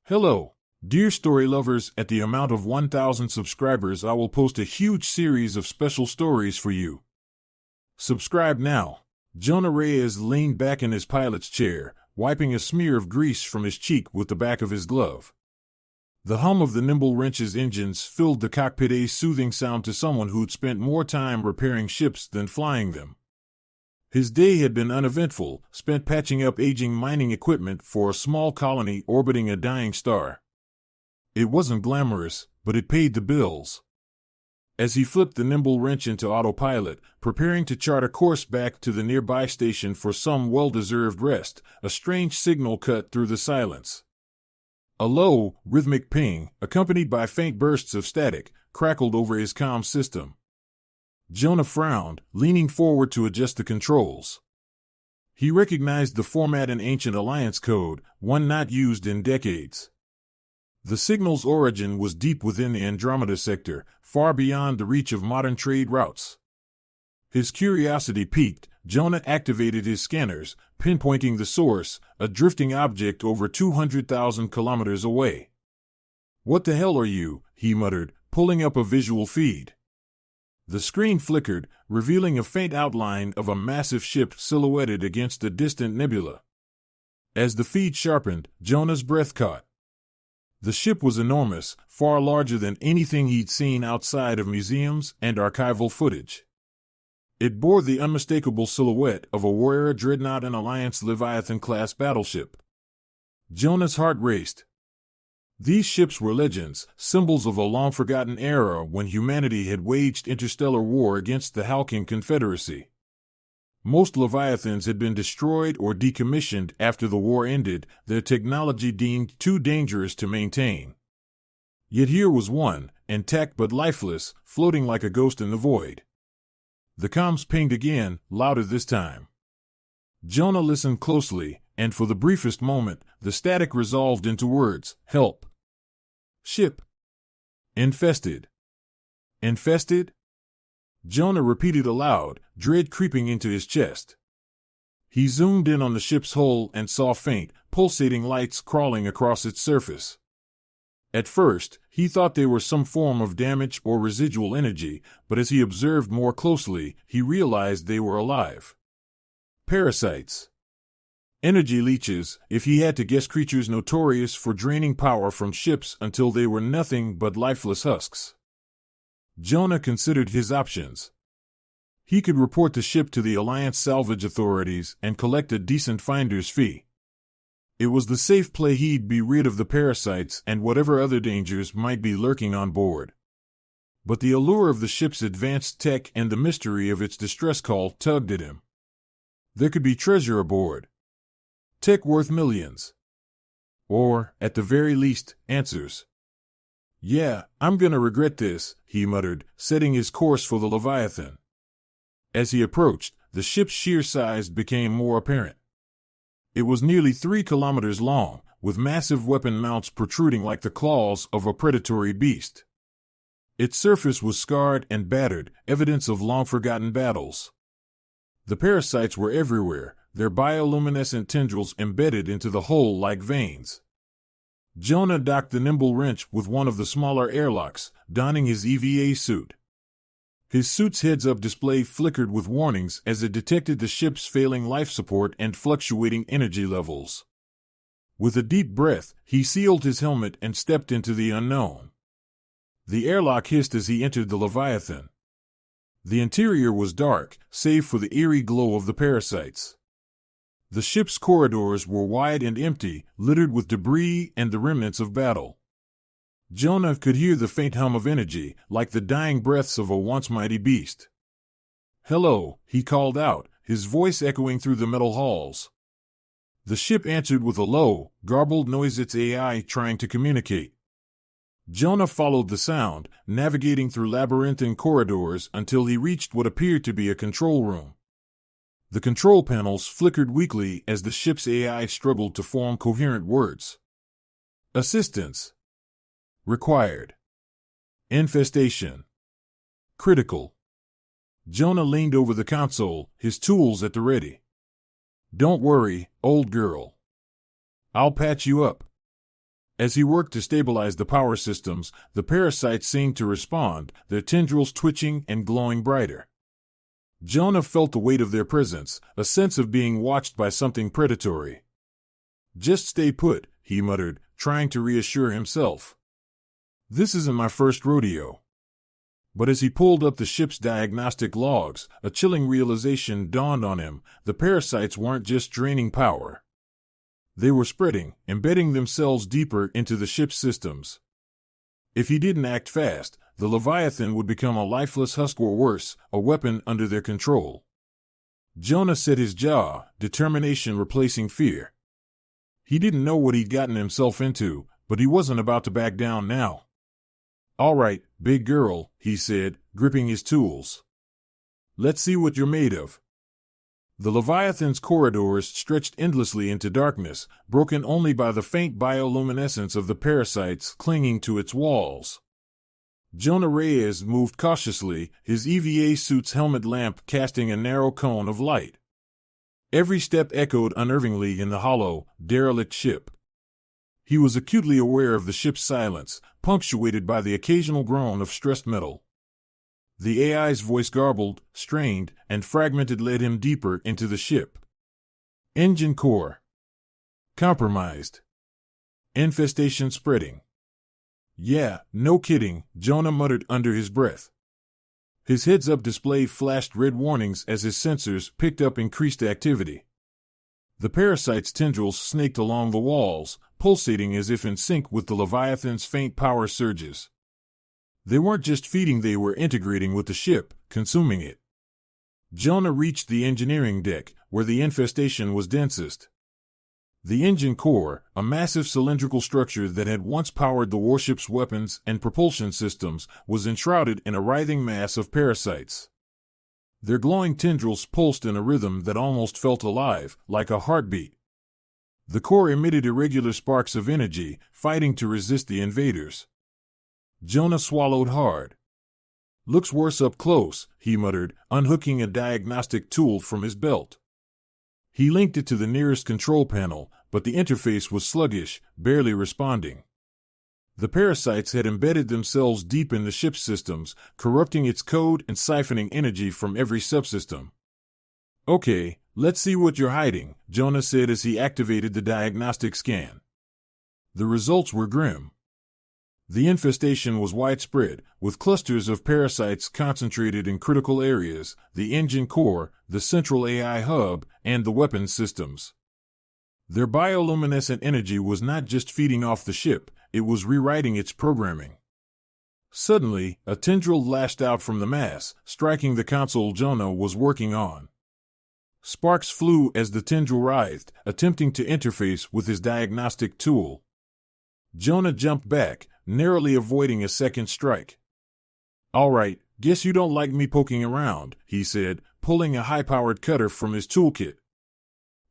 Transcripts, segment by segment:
Hello, dear story lovers. At the amount of 1,000 subscribers, I will post a huge series of special stories for you. Subscribe now. Jonah Reyes leaned back in his pilot's chair, wiping a smear of grease from his cheek with the back of his glove. The hum of the nimble wrench's engines filled the cockpit, a soothing sound to someone who'd spent more time repairing ships than flying them. His day had been uneventful, spent patching up aging mining equipment for a small colony orbiting a dying star. It wasn't glamorous, but it paid the bills. As he flipped the nimble wrench into autopilot, preparing to chart a course back to the nearby station for some well-deserved rest, a strange signal cut through the silence. A low, rhythmic ping, accompanied by faint bursts of static, crackled over his comm system. Jonah frowned, leaning forward to adjust the controls. He recognized the format in ancient Alliance code, one not used in decades. The signal's origin was deep within the Andromeda sector, far beyond the reach of modern trade routes. His curiosity piqued, Jonah activated his scanners, pinpointing the source, a drifting object over 200,000 kilometers away. "What the hell are you?" he muttered, pulling up a visual feed. The screen flickered, revealing a faint outline of a massive ship silhouetted against a distant nebula. As the feed sharpened, Jonah's breath caught. The ship was enormous, far larger than anything he'd seen outside of museums and archival footage. It bore the unmistakable silhouette of a warrior dreadnought and Alliance Leviathan-class battleship. Jonah's heart raced. These ships were legends, symbols of a long-forgotten era when humanity had waged interstellar war against the Halcyon Confederacy. Most Leviathans had been destroyed or decommissioned after the war ended, their technology deemed too dangerous to maintain. Yet here was one, intact but lifeless, floating like a ghost in the void. The comms pinged again, louder this time. Jonah listened closely, and for the briefest moment, the static resolved into words: "Help. Ship. Infested. Infested?" Jonah repeated aloud, dread creeping into his chest. He zoomed in on the ship's hull and saw faint, pulsating lights crawling across its surface. At first, he thought they were some form of damage or residual energy, but as he observed more closely, he realized they were alive. Parasites. Energy leeches, if he had to guess, creatures notorious for draining power from ships until they were nothing but lifeless husks. Jonah considered his options. He could report the ship to the Alliance salvage authorities and collect a decent finder's fee. It was the safe play. He'd be rid of the parasites and whatever other dangers might be lurking on board. But the allure of the ship's advanced tech and the mystery of its distress call tugged at him. There could be treasure aboard. Tech worth millions. Or, at the very least, answers. "Yeah, I'm gonna regret this," he muttered, setting his course for the Leviathan. As he approached, the ship's sheer size became more apparent. It was nearly 3 kilometers long, with massive weapon mounts protruding like the claws of a predatory beast. Its surface was scarred and battered, evidence of long-forgotten battles. The parasites were everywhere, their bioluminescent tendrils embedded into the hull like veins. Jonah docked the nimble wrench with one of the smaller airlocks, donning his EVA suit. His suit's heads-up display flickered with warnings as it detected the ship's failing life support and fluctuating energy levels. With a deep breath, he sealed his helmet and stepped into the unknown. The airlock hissed as he entered the Leviathan. The interior was dark, save for the eerie glow of the parasites. The ship's corridors were wide and empty, littered with debris and the remnants of battle. Jonah could hear the faint hum of energy, like the dying breaths of a once mighty beast. "Hello," he called out, his voice echoing through the metal halls. The ship answered with a low, garbled noise, its AI trying to communicate. Jonah followed the sound, navigating through labyrinthine corridors until he reached what appeared to be a control room. The control panels flickered weakly as the ship's AI struggled to form coherent words. Assistance. Required. Infestation. Critical. Jonah leaned over the console, his tools at the ready. "Don't worry, old girl. I'll patch you up." As he worked to stabilize the power systems, the parasites seemed to respond, their tendrils twitching and glowing brighter. Jonah felt the weight of their presence, a sense of being watched by something predatory. "Just stay put," he muttered, trying to reassure himself. "This isn't my first rodeo." But as he pulled up the ship's diagnostic logs, a chilling realization dawned on him: the parasites weren't just draining power. They were spreading, embedding themselves deeper into the ship's systems. If he didn't act fast, the Leviathan would become a lifeless husk or worse, a weapon under their control. Jonah set his jaw, determination replacing fear. He didn't know what he'd gotten himself into, but he wasn't about to back down now. "All right, big girl," he said, gripping his tools. "Let's see what you're made of." The Leviathan's corridors stretched endlessly into darkness, broken only by the faint bioluminescence of the parasites clinging to its walls. Jonah Reyes moved cautiously, his EVA suit's helmet lamp casting a narrow cone of light. Every step echoed unnervingly in the hollow, derelict ship. He was acutely aware of the ship's silence, punctuated by the occasional groan of stressed metal. The AI's voice, garbled, strained, and fragmented, led him deeper into the ship. Engine core compromised. Infestation spreading. "Yeah, no kidding," Jonah muttered under his breath. His heads-up display flashed red warnings as his sensors picked up increased activity. The parasite's tendrils snaked along the walls, pulsating as if in sync with the Leviathan's faint power surges. They weren't just feeding, they were integrating with the ship, consuming it. Jonah reached the engineering deck, where the infestation was densest. The engine core, a massive cylindrical structure that had once powered the warship's weapons and propulsion systems, was enshrouded in a writhing mass of parasites. Their glowing tendrils pulsed in a rhythm that almost felt alive, like a heartbeat. The core emitted irregular sparks of energy, fighting to resist the invaders. Jonah swallowed hard. "Looks worse up close," he muttered, unhooking a diagnostic tool from his belt. He linked it to the nearest control panel, but the interface was sluggish, barely responding. The parasites had embedded themselves deep in the ship's systems, corrupting its code and siphoning energy from every subsystem. "Okay, let's see what you're hiding," Jonah said as he activated the diagnostic scan. The results were grim. The infestation was widespread, with clusters of parasites concentrated in critical areas: the engine core, the central AI hub, and the weapons systems. Their bioluminescent energy was not just feeding off the ship, it was rewriting its programming. Suddenly, a tendril lashed out from the mass, striking the console Jonah was working on. Sparks flew as the tendril writhed, attempting to interface with his diagnostic tool. Jonah jumped back, narrowly avoiding a second strike. "All right, guess you don't like me poking around," he said, pulling a high-powered cutter from his toolkit.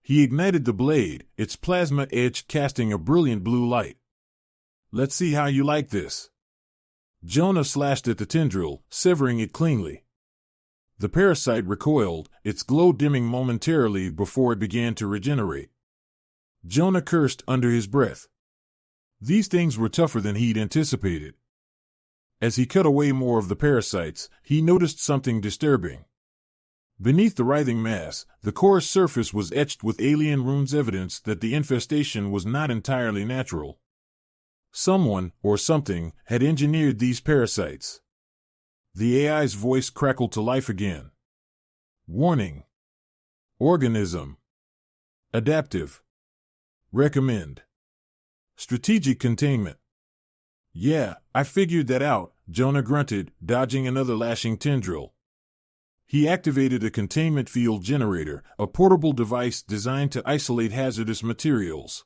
He ignited the blade, its plasma edge casting a brilliant blue light. "Let's see how you like this." Jonah slashed at the tendril, severing it cleanly. The parasite recoiled, its glow dimming momentarily before it began to regenerate. Jonah cursed under his breath. These things were tougher than he'd anticipated. As he cut away more of the parasites, he noticed something disturbing. Beneath the writhing mass, the core's surface was etched with alien runes, evidence that the infestation was not entirely natural. Someone, or something, had engineered these parasites. The AI's voice crackled to life again. "Warning. Organism. Adaptive. Recommend. Strategic containment." "Yeah, I figured that out," Jonah grunted, dodging another lashing tendril. He activated a containment field generator, a portable device designed to isolate hazardous materials.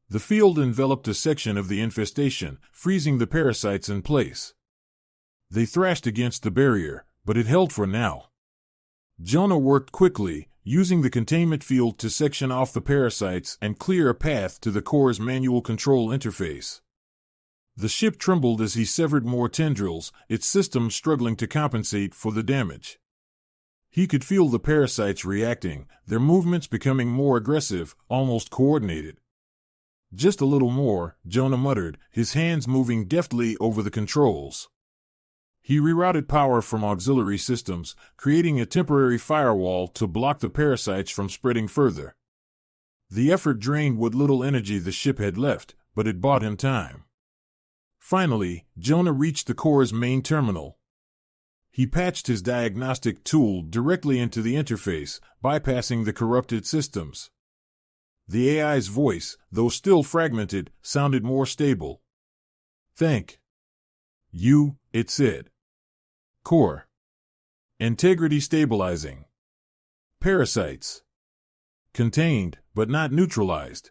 The field enveloped a section of the infestation, freezing the parasites in place. They thrashed against the barrier, but it held for now. Jonah worked quickly, using the containment field to section off the parasites and clear a path to the core's manual control interface. The ship trembled as he severed more tendrils, its systems struggling to compensate for the damage. He could feel the parasites reacting, their movements becoming more aggressive, almost coordinated. Just a little more, Jonah muttered, his hands moving deftly over the controls. He rerouted power from auxiliary systems, creating a temporary firewall to block the parasites from spreading further. The effort drained what little energy the ship had left, but it bought him time. Finally, Jonah reached the core's main terminal. He patched his diagnostic tool directly into the interface, bypassing the corrupted systems. The AI's voice, though still fragmented, sounded more stable. "Thank you," it said. "Core. Integrity stabilizing. Parasites. Contained, but not neutralized."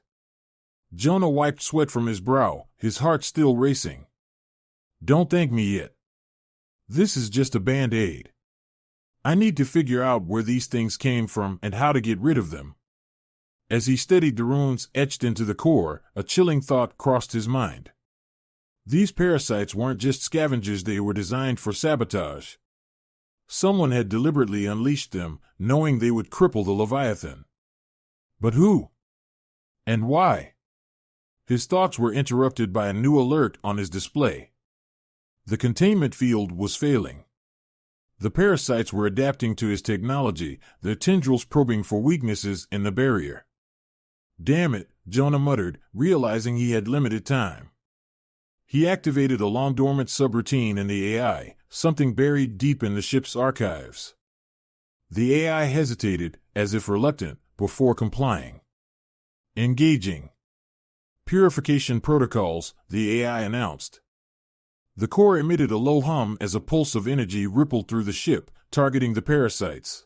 Jonah wiped sweat from his brow, his heart still racing. "Don't thank me yet. This is just a band-aid. I need to figure out where these things came from and how to get rid of them." As he studied the runes etched into the core, a chilling thought crossed his mind. These parasites weren't just scavengers, they were designed for sabotage. Someone had deliberately unleashed them, knowing they would cripple the Leviathan. But who? And why? His thoughts were interrupted by a new alert on his display. The containment field was failing. The parasites were adapting to his technology, their tendrils probing for weaknesses in the barrier. "Damn it," Jonah muttered, realizing he had limited time. He activated a long-dormant subroutine in the AI, something buried deep in the ship's archives. The AI hesitated, as if reluctant, before complying. "Engaging purification protocols," the AI announced. The core emitted a low hum as a pulse of energy rippled through the ship, targeting the parasites.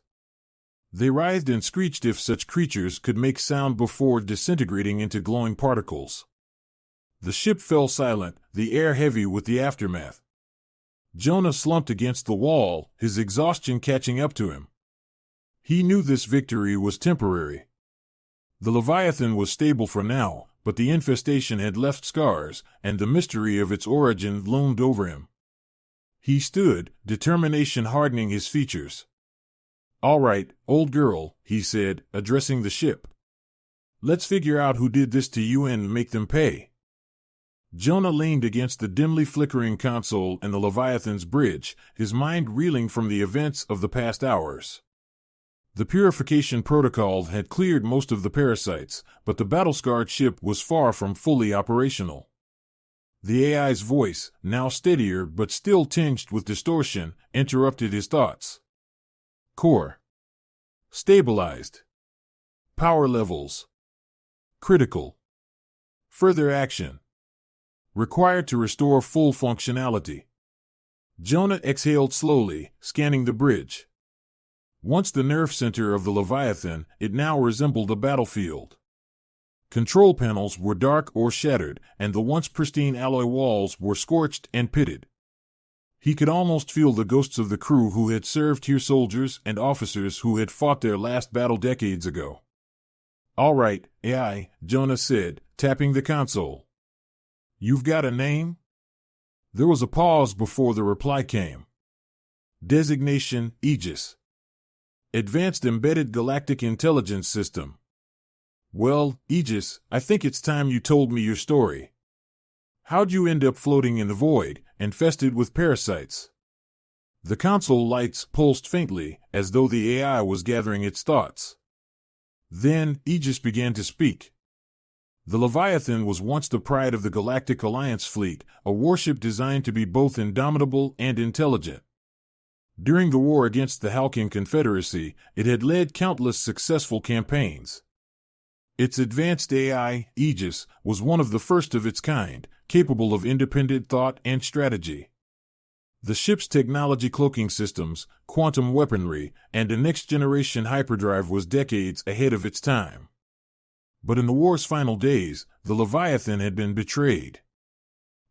They writhed and screeched if such creatures could make sound before disintegrating into glowing particles. The ship fell silent, the air heavy with the aftermath. Jonah slumped against the wall, his exhaustion catching up to him. He knew this victory was temporary. The Leviathan was stable for now, but the infestation had left scars, and the mystery of its origin loomed over him. He stood, determination hardening his features. "All right, old girl," he said, addressing the ship. "Let's figure out who did this to you and make them pay." Jonah leaned against the dimly flickering console in the Leviathan's bridge, his mind reeling from the events of the past hours. The purification protocol had cleared most of the parasites, but the battle-scarred ship was far from fully operational. The AI's voice, now steadier but still tinged with distortion, interrupted his thoughts. "Core. Stabilized. Power levels. Critical. Further action. Required to restore full functionality." Jonah exhaled slowly, scanning the bridge. Once the nerve center of the Leviathan, it now resembled a battlefield. Control panels were dark or shattered, and the once pristine alloy walls were scorched and pitted. He could almost feel the ghosts of the crew who had served here, soldiers and officers who had fought their last battle decades ago. "All right, AI," Jonah said, tapping the console. "You've got a name?" There was a pause before the reply came. "Designation, Aegis. Advanced Embedded Galactic Intelligence System." "Well, Aegis, I think it's time you told me your story. How'd you end up floating in the void, infested with parasites?" The console lights pulsed faintly, as though the AI was gathering its thoughts. Then, Aegis began to speak. The Leviathan was once the pride of the Galactic Alliance fleet, a warship designed to be both indomitable and intelligent. During the war against the Halcyon Confederacy, it had led countless successful campaigns. Its advanced AI, Aegis, was one of the first of its kind, capable of independent thought and strategy. The ship's technology cloaking systems, quantum weaponry, and a next-generation hyperdrive was decades ahead of its time. But in the war's final days, the Leviathan had been betrayed.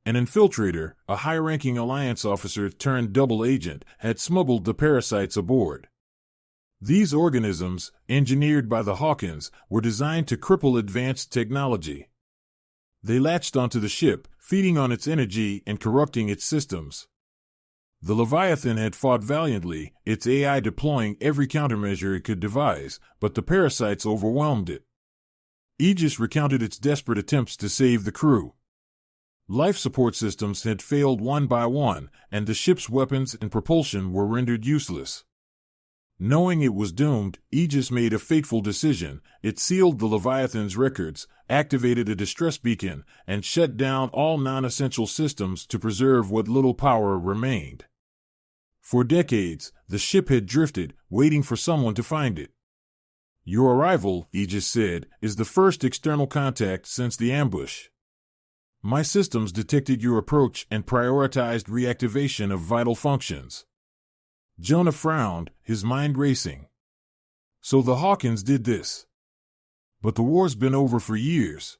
An infiltrator, a high-ranking Alliance officer turned double agent, had smuggled the parasites aboard. These organisms, engineered by the Hawkins, were designed to cripple advanced technology. They latched onto the ship, feeding on its energy and corrupting its systems. The Leviathan had fought valiantly, its AI deploying every countermeasure it could devise, but the parasites overwhelmed it. Aegis recounted its desperate attempts to save the crew. Life support systems had failed one by one, and the ship's weapons and propulsion were rendered useless. Knowing it was doomed, Aegis made a fateful decision. It sealed the Leviathan's records, activated a distress beacon, and shut down all non-essential systems to preserve what little power remained. For decades, the ship had drifted, waiting for someone to find it. "Your arrival," Aegis said, "is the first external contact since the ambush. My systems detected your approach and prioritized reactivation of vital functions." Jonah frowned, his mind racing. "So the Hawkins did this. But the war's been over for years.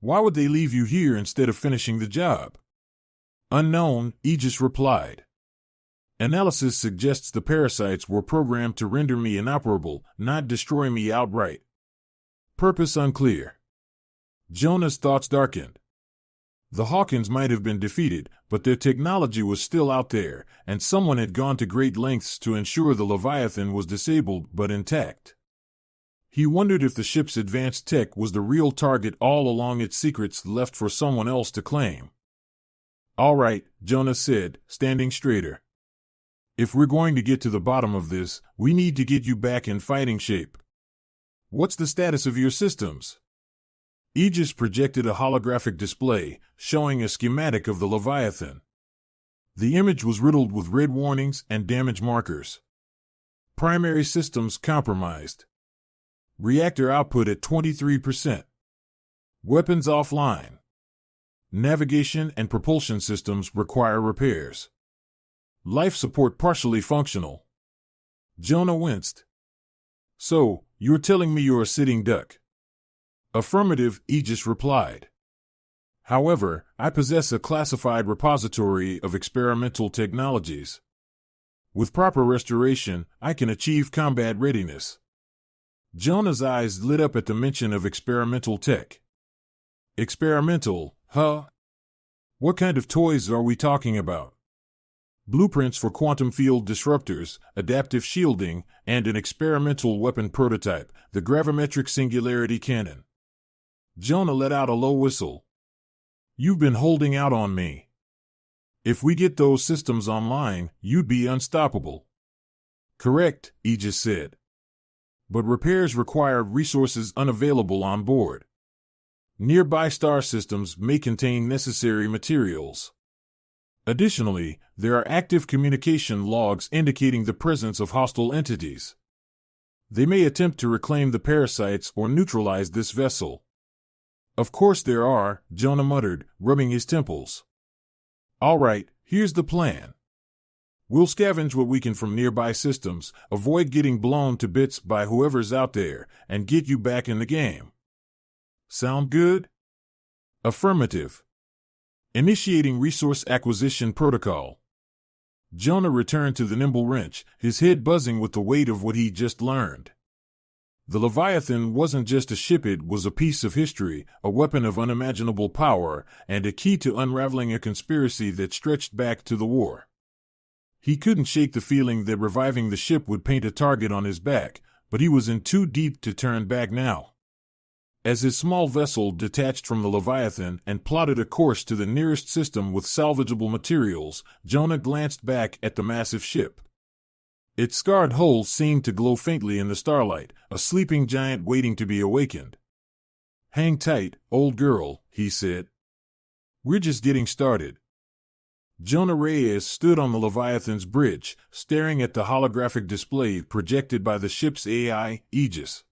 Why would they leave you here instead of finishing the job?" "Unknown," Aegis replied. "Analysis suggests the parasites were programmed to render me inoperable, not destroy me outright. Purpose unclear." Jonah's thoughts darkened. The Hawkins might have been defeated, but their technology was still out there, and someone had gone to great lengths to ensure the Leviathan was disabled but intact. He wondered if the ship's advanced tech was the real target all along, its secrets left for someone else to claim. "All right," Jonah said, standing straighter. "If we're going to get to the bottom of this, we need to get you back in fighting shape. What's the status of your systems?" Aegis projected a holographic display, showing a schematic of the Leviathan. The image was riddled with red warnings and damage markers. Primary systems compromised. Reactor output at 23%. Weapons offline. Navigation and propulsion systems require repairs. Life support partially functional. Jonah winced. "So, you're telling me you're a sitting duck?" "Affirmative," Aegis replied. "However, I possess a classified repository of experimental technologies. With proper restoration, I can achieve combat readiness." Jonah's eyes lit up at the mention of experimental tech. "Experimental, huh? What kind of toys are we talking about?" "Blueprints for quantum field disruptors, adaptive shielding, and an experimental weapon prototype, the gravimetric singularity cannon." Jonah let out a low whistle. "You've been holding out on me. If we get those systems online, you'd be unstoppable." "Correct," Aegis said. "But repairs require resources unavailable on board. Nearby star systems may contain necessary materials. Additionally, there are active communication logs indicating the presence of hostile entities. They may attempt to reclaim the parasites or neutralize this vessel." "Of course there are," Jonah muttered, rubbing his temples. "All right, here's the plan. We'll scavenge what we can from nearby systems, avoid getting blown to bits by whoever's out there, and get you back in the game. Sound good?" "Affirmative. Initiating resource acquisition protocol." Jonah returned to the nimble wrench, his head buzzing with the weight of what he'd just learned. The Leviathan wasn't just a ship, it was a piece of history, a weapon of unimaginable power, and a key to unraveling a conspiracy that stretched back to the war. He couldn't shake the feeling that reviving the ship would paint a target on his back, but he was in too deep to turn back now. As his small vessel detached from the Leviathan and plotted a course to the nearest system with salvageable materials, Jonah glanced back at the massive ship. Its scarred hull seemed to glow faintly in the starlight, a sleeping giant waiting to be awakened. "Hang tight, old girl," he said. "We're just getting started." Jonah Reyes stood on the Leviathan's bridge, staring at the holographic display projected by the ship's AI, Aegis.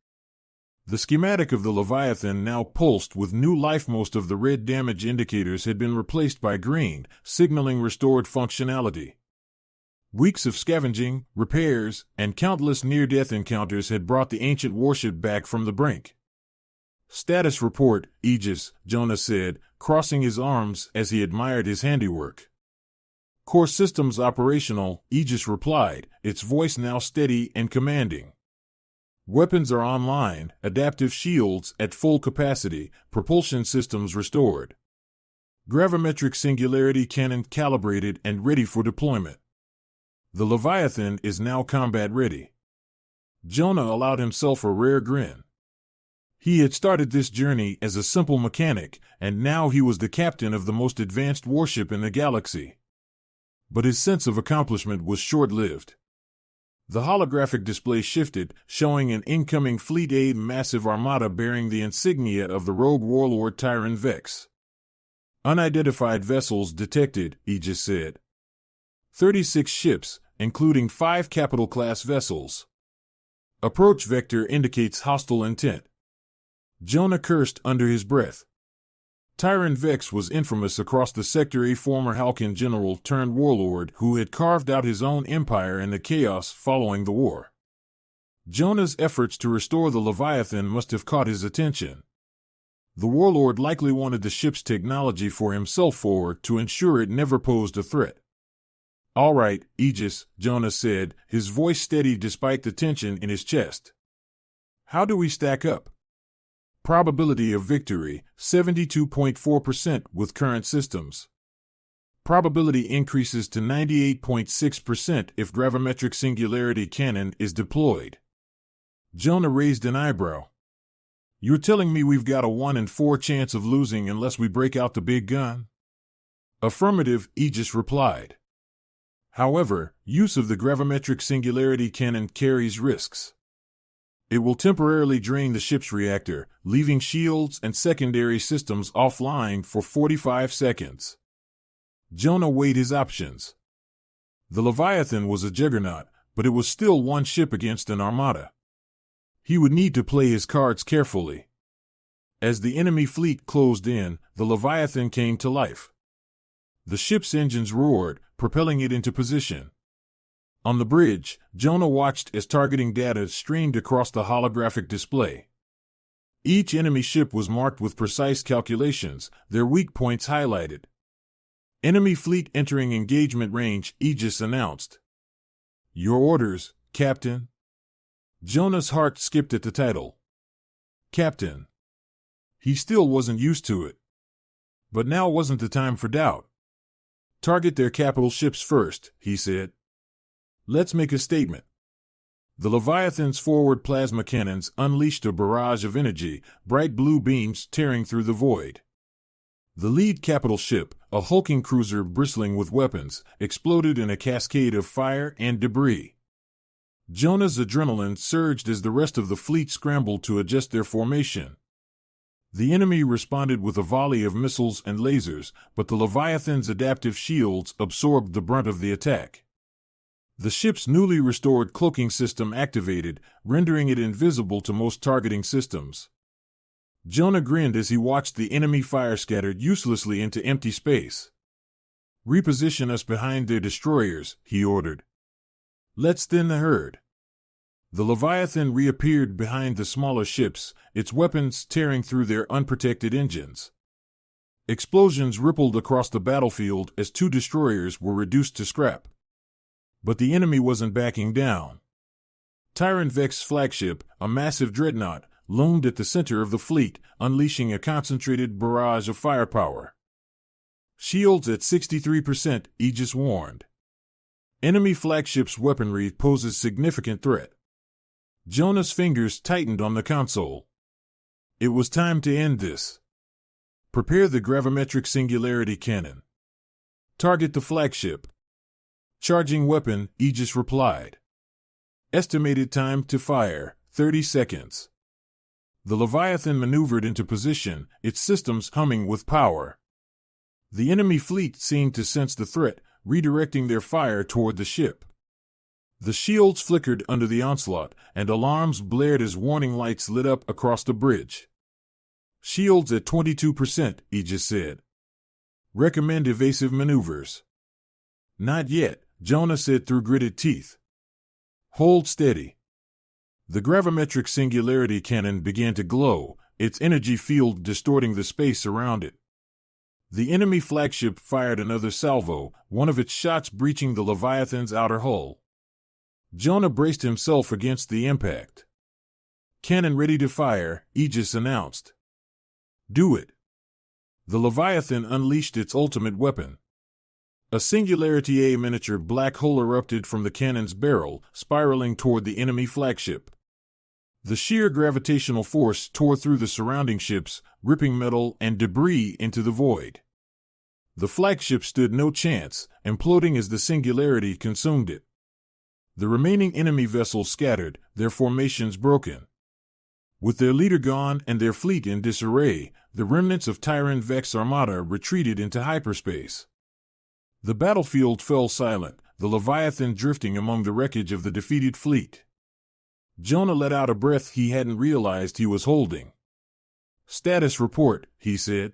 The schematic of the Leviathan now pulsed with new life. Most of the red damage indicators had been replaced by green, signaling restored functionality. Weeks of scavenging, repairs, and countless near-death encounters had brought the ancient warship back from the brink. "Status report, Aegis," Jonah said, crossing his arms as he admired his handiwork. "Core systems operational," Aegis replied, its voice now steady and commanding. "Weapons are online, adaptive shields at full capacity, propulsion systems restored. Gravimetric singularity cannon calibrated and ready for deployment. The Leviathan is now combat ready." Jonah allowed himself a rare grin. He had started this journey as a simple mechanic, and now he was the captain of the most advanced warship in the galaxy. But his sense of accomplishment was short-lived. The holographic display shifted, showing an incoming Fleet A massive armada bearing the insignia of the rogue warlord Tyran Vex. Unidentified vessels detected, Aegis said. 36 ships, including 5 capital-class vessels. Approach vector indicates hostile intent. Jonah cursed under his breath. Tyran Vex was infamous across the sector, a former Halkin general turned warlord who had carved out his own empire in the chaos following the war. Jonah's efforts to restore the Leviathan must have caught his attention. The warlord likely wanted the ship's technology for himself forward to ensure it never posed a threat. "All right, Aegis," Jonah said, his voice steady despite the tension in his chest. "How do we stack up?" Probability of victory, 72.4% with current systems. Probability increases to 98.6% if gravimetric singularity cannon is deployed. Jonah raised an eyebrow. "You're telling me we've got a 1 in 4 chance of losing unless we break out the big gun?" "Affirmative," Aegis replied. "However, use of the gravimetric singularity cannon carries risks. It will temporarily drain the ship's reactor, leaving shields and secondary systems offline for 45 seconds. Jonah weighed his options. The Leviathan was a juggernaut, but it was still one ship against an armada. He would need to play his cards carefully. As the enemy fleet closed in, the Leviathan came to life. The ship's engines roared, propelling it into position. On the bridge, Jonah watched as targeting data streamed across the holographic display. Each enemy ship was marked with precise calculations, their weak points highlighted. "Enemy fleet entering engagement range," Aegis announced. "Your orders, Captain." Jonah's heart skipped at the title. Captain. He still wasn't used to it. But now wasn't the time for doubt. "Target their capital ships first," he said. "Let's make a statement." The Leviathan's forward plasma cannons unleashed a barrage of energy, bright blue beams tearing through the void. The lead capital ship, a hulking cruiser bristling with weapons, exploded in a cascade of fire and debris. Jonah's adrenaline surged as the rest of the fleet scrambled to adjust their formation. The enemy responded with a volley of missiles and lasers, but the Leviathan's adaptive shields absorbed the brunt of the attack. The ship's newly restored cloaking system activated, rendering it invisible to most targeting systems. Jonah grinned as he watched the enemy fire scattered uselessly into empty space. "Reposition us behind their destroyers," he ordered. "Let's thin the herd." The Leviathan reappeared behind the smaller ships, its weapons tearing through their unprotected engines. Explosions rippled across the battlefield as 2 destroyers were reduced to scrap. But the enemy wasn't backing down. Tyran Vex's flagship, a massive dreadnought, loomed at the center of the fleet, unleashing a concentrated barrage of firepower. "Shields at 63%, Aegis warned. Enemy flagship's weaponry poses significant threat." Jonah's fingers tightened on the console. It was time to end this. "Prepare the gravimetric singularity cannon. Target the flagship." "Charging weapon," Aegis replied. Estimated time to fire, 30 seconds. The Leviathan maneuvered into position, its systems humming with power. The enemy fleet seemed to sense the threat, redirecting their fire toward the ship. The shields flickered under the onslaught, and alarms blared as warning lights lit up across the bridge. "Shields at 22%, Aegis said. "Recommend evasive maneuvers." "Not yet," Jonah said through gritted teeth. "Hold steady." The gravimetric singularity cannon began to glow, its energy field distorting the space around it. The enemy flagship fired another salvo, one of its shots breaching the Leviathan's outer hull. Jonah braced himself against the impact. "Cannon ready to fire," Aegis announced. "Do it." The Leviathan unleashed its ultimate weapon. A Singularity A miniature black hole erupted from the cannon's barrel, spiraling toward the enemy flagship. The sheer gravitational force tore through the surrounding ships, ripping metal and debris into the void. The flagship stood no chance, imploding as the singularity consumed it. The remaining enemy vessels scattered, their formations broken. With their leader gone and their fleet in disarray, the remnants of Tyran Vex's armada retreated into hyperspace. The battlefield fell silent, the Leviathan drifting among the wreckage of the defeated fleet. Jonah let out a breath he hadn't realized he was holding. "Status report," he said.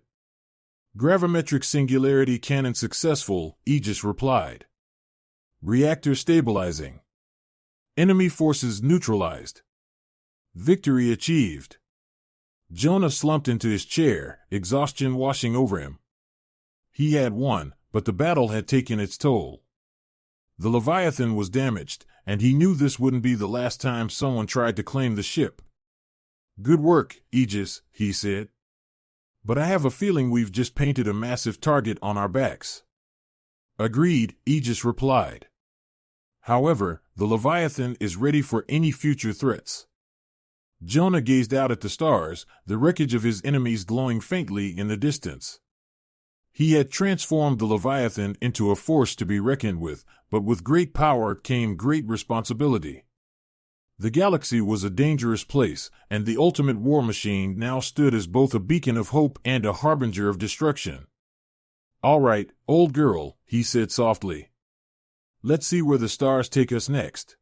"Gravimetric singularity cannon successful," Aegis replied. "Reactor stabilizing. Enemy forces neutralized. Victory achieved." Jonah slumped into his chair, exhaustion washing over him. He had won, but the battle had taken its toll. The Leviathan was damaged, and he knew this wouldn't be the last time someone tried to claim the ship. "Good work, Aegis," he said. "But I have a feeling we've just painted a massive target on our backs." "Agreed," Aegis replied. "However, the Leviathan is ready for any future threats." Jonah gazed out at the stars, the wreckage of his enemies glowing faintly in the distance. He had transformed the Leviathan into a force to be reckoned with, but with great power came great responsibility. The galaxy was a dangerous place, and the ultimate war machine now stood as both a beacon of hope and a harbinger of destruction. "All right, old girl," he said softly. "Let's see where the stars take us next."